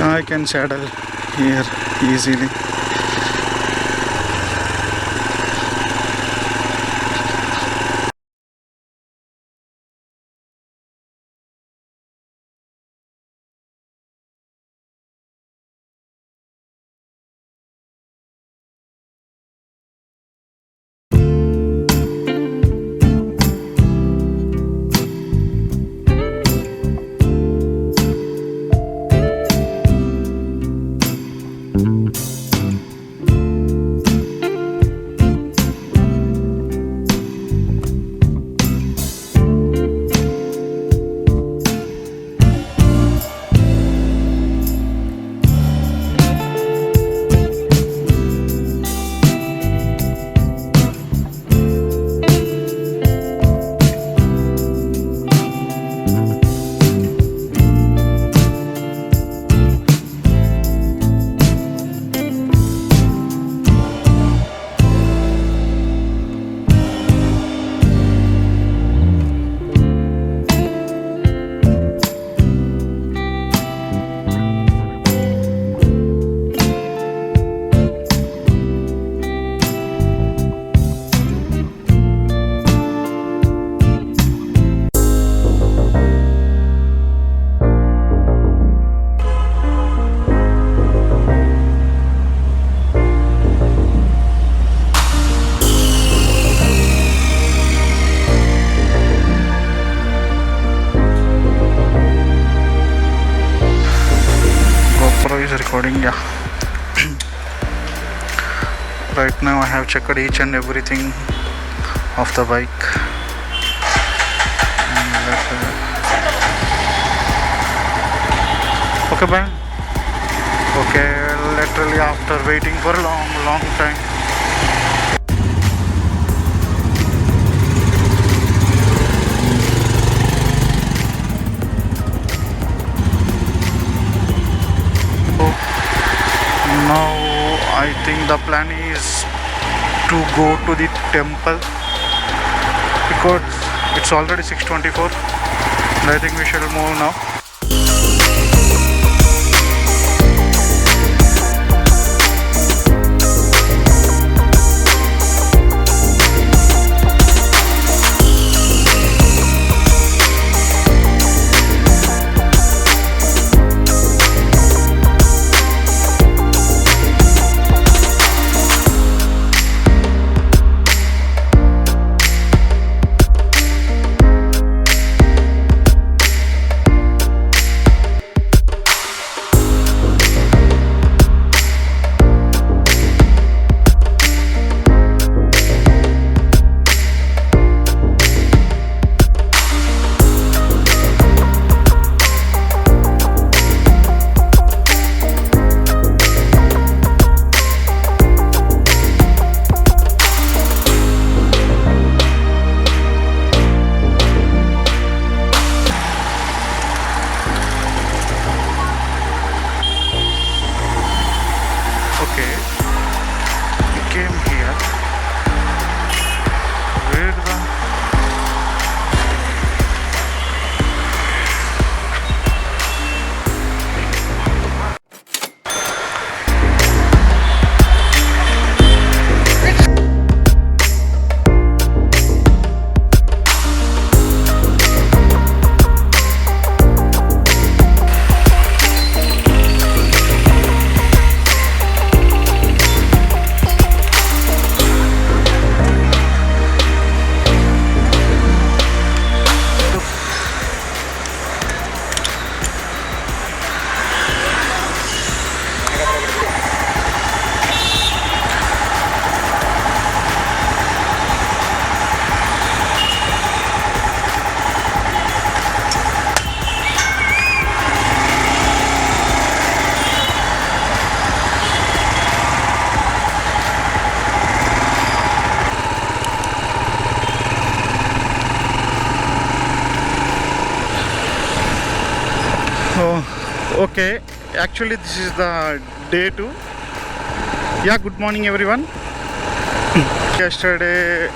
Yeah, I can saddle here easily. GoPro is recording, yeah. Right now I have checked each and everything of the bike. Okay, bye. Okay, literally after waiting for a long time. Now I think the plan is to go to the temple because it's already 6:24 and I think we shall move now. Okay, we came here. Where the okay, actually this is the day 2. Yeah, good morning everyone. Yesterday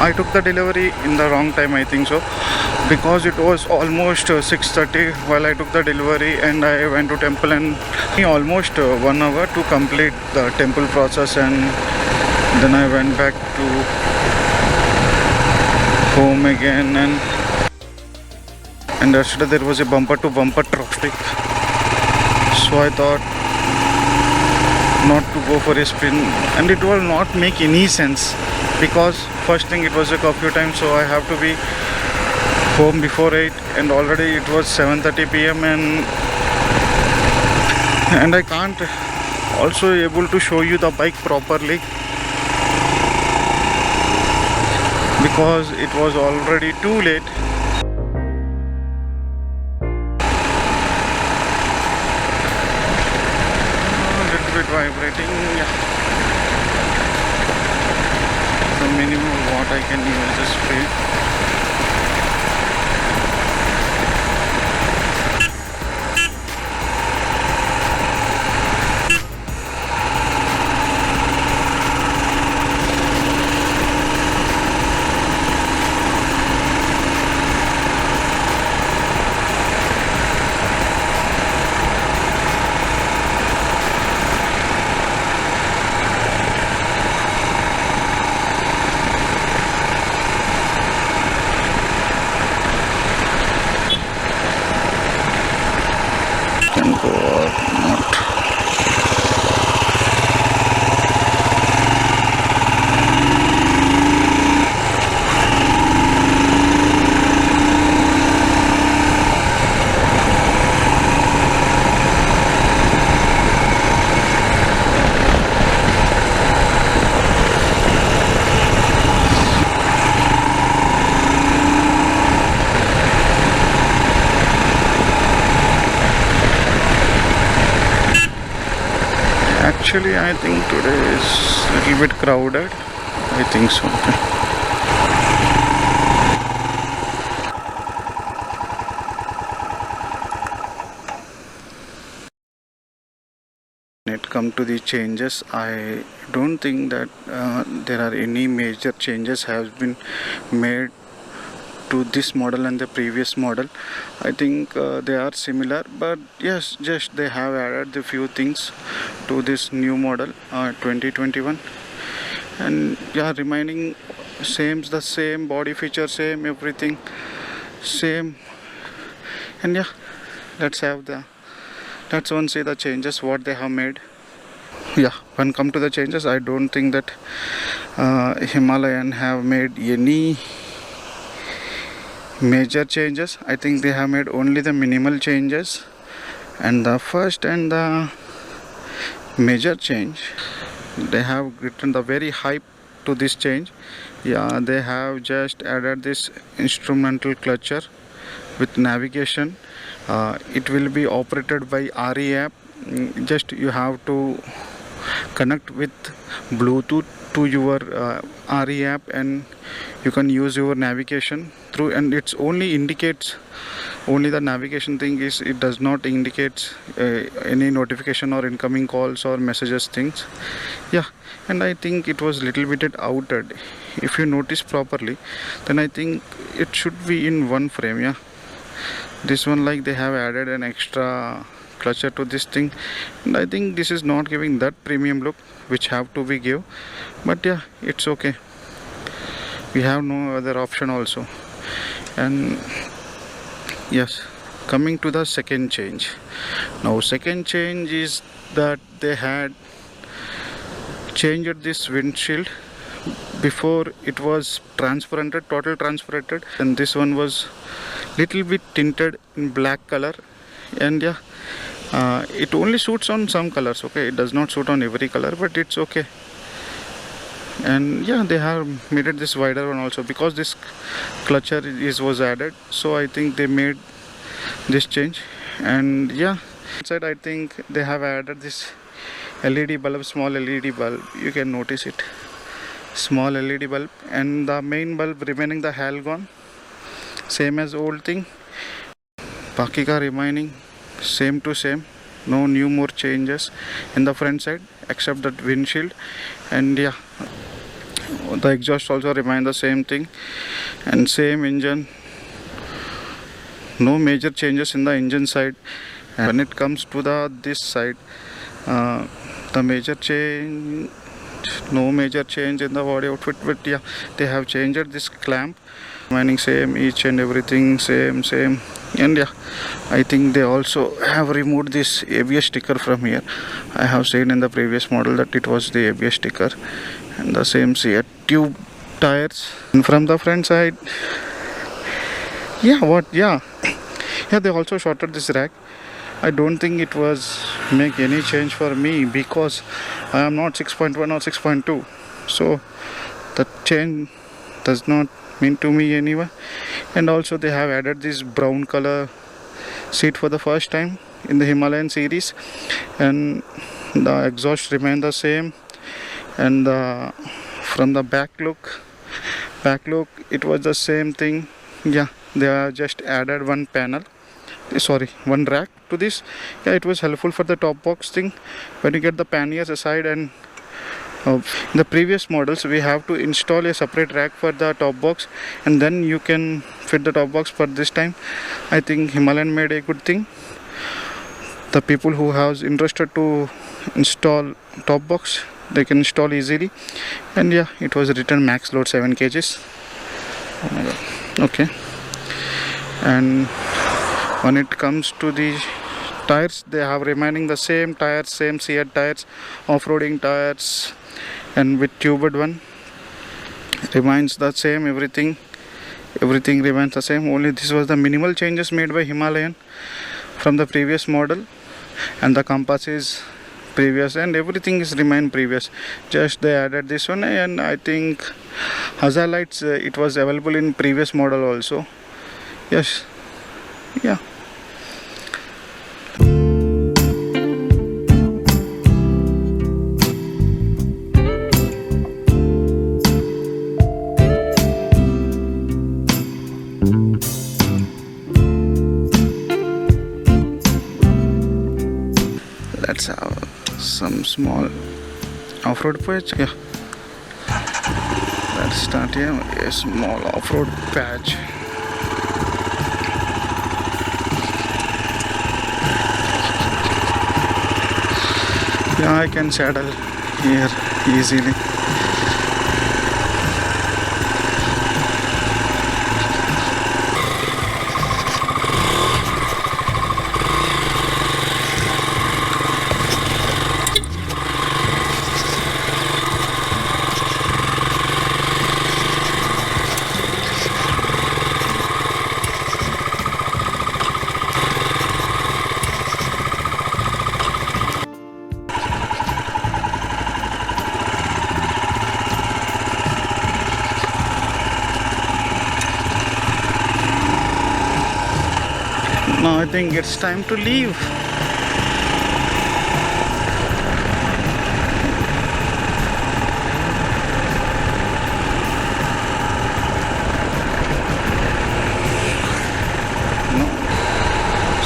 I took the delivery in the wrong time, I think so. because it was almost 6:30 while I took the delivery, and I went to temple, and almost 1 hour to complete the temple process, and then I went back to home again, and yesterday there was a bumper to bumper traffic, so I thought not to go for a spin, and it will not make any sense because first thing, it was a curfew time, so I have to be home before 8, and already it was 7:30 p.m. and I can't also able to show you the bike properly because it was already too late. A little bit vibrating, yeah. The minimum what I can use is speed. Can go or not. Actually, I think today is a little bit crowded. I think so. When it come to the changes, I don't think that there are any major changes have been made to this model and the previous model. I think they are similar, but yes, just they have added a few things to this new model 2021, and yeah, remaining the same body feature, same everything, same. And yeah, let's one see the changes what they have made. Yeah, when come to the changes, I don't think that Himalayan have made any major changes. I think they have made only the minimal changes, and the first and the major change, they have written the very hype to this change. Yeah, they have just added this instrumental clutcher with navigation. It will be operated by RE app. Just you have to connect with Bluetooth to your RE app, and you can use your navigation through, and it's only indicates only the navigation thing is, it does not indicate any notification or incoming calls or messages things. Yeah, and I think it was little bit outed. If you notice properly, then I think it should be in one frame. Yeah, this one, like, they have added an extra clutcher to this thing, and I think this is not giving that premium look which have to be give, but yeah, it's okay. We have no other option also. And yes, coming to the second change. Now second change is that they had changed this windshield. Before it was transparented, total transparented, and this one was little bit tinted in black color. And yeah, it only suits on some colors, okay, it does not suit on every color, but it's okay. And yeah, they have made it this wider one also because this clutcher was added, so I think they made this change. And yeah, inside I think they have added this LED bulb, small LED bulb, you can notice it, small LED bulb, and the main bulb remaining the halogen, same as old thing. Baki ka remaining same to same, no new more changes in the front side except that windshield. And yeah, the exhaust also remain the same thing, and same engine no major changes in the engine side. And when it comes to this side, the major change, no major change in the body outfit, but yeah, they have changed this clamp, remaining same, each and everything same. And yeah, I think they also have removed this ABS sticker from here. I have seen in the previous model that it was the ABS sticker, and the same Seat tube tires. And from the front side, yeah, they also shorted this rack. I don't think it was make any change for me because I am not 6.1 or 6.2, so the change does not mean to me anyway. And also they have added this brown color seat for the first time in the Himalayan series, and the exhaust remain the same. And from the back look it was the same thing. Yeah, they are just added one rack to this. Yeah, it was helpful for the top box thing when you get the panniers aside. And in the previous models we have to install a separate rack for the top box, and then you can fit the top box. For this time I think Himalayan made a good thing. The people who have interested to install top box, they can install easily. And yeah, it was written max load 7 kgs. Oh my god. Okay. And when it comes to the tires, they have remaining the same tires, same Seat tires, off-roading tires, and with tubed one remains the same. Everything remains the same. Only this was the minimal changes made by Himalayan from the previous model, and the compass is previous, and everything is remain previous. Just they added this one, and I think hazard lights it was available in previous model also. Yes, yeah. Let's have some small off-road patch. Yeah, let's start here. A small off-road patch. Yeah, I can saddle here easily. Now I think it's time to leave.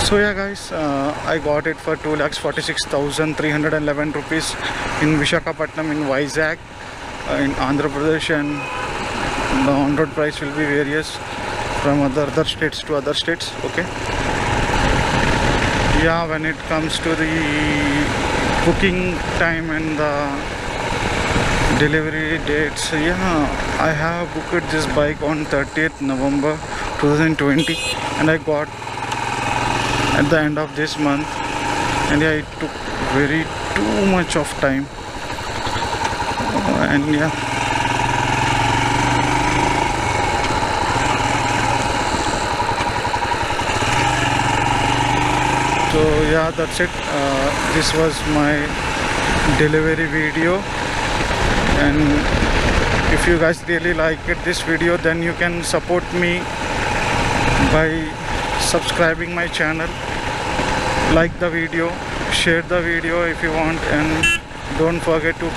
So yeah guys, I got it for 2,46,311 rupees in Visakhapatnam in Vizag in Andhra Pradesh, and the on-road price will be various from other states to other states. Okay. Yeah, when it comes to the booking time and the delivery dates, yeah, I have booked this bike on 30th November 2020, and I got at the end of this month. And yeah, it took too much of time, and yeah, so yeah, that's it. This was my delivery video, and if you guys really liked this video, then you can support me by subscribing my channel, like the video, share the video if you want, and don't forget to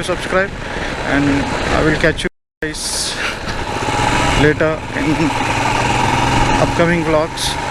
subscribe. And I will catch you guys later in upcoming vlogs.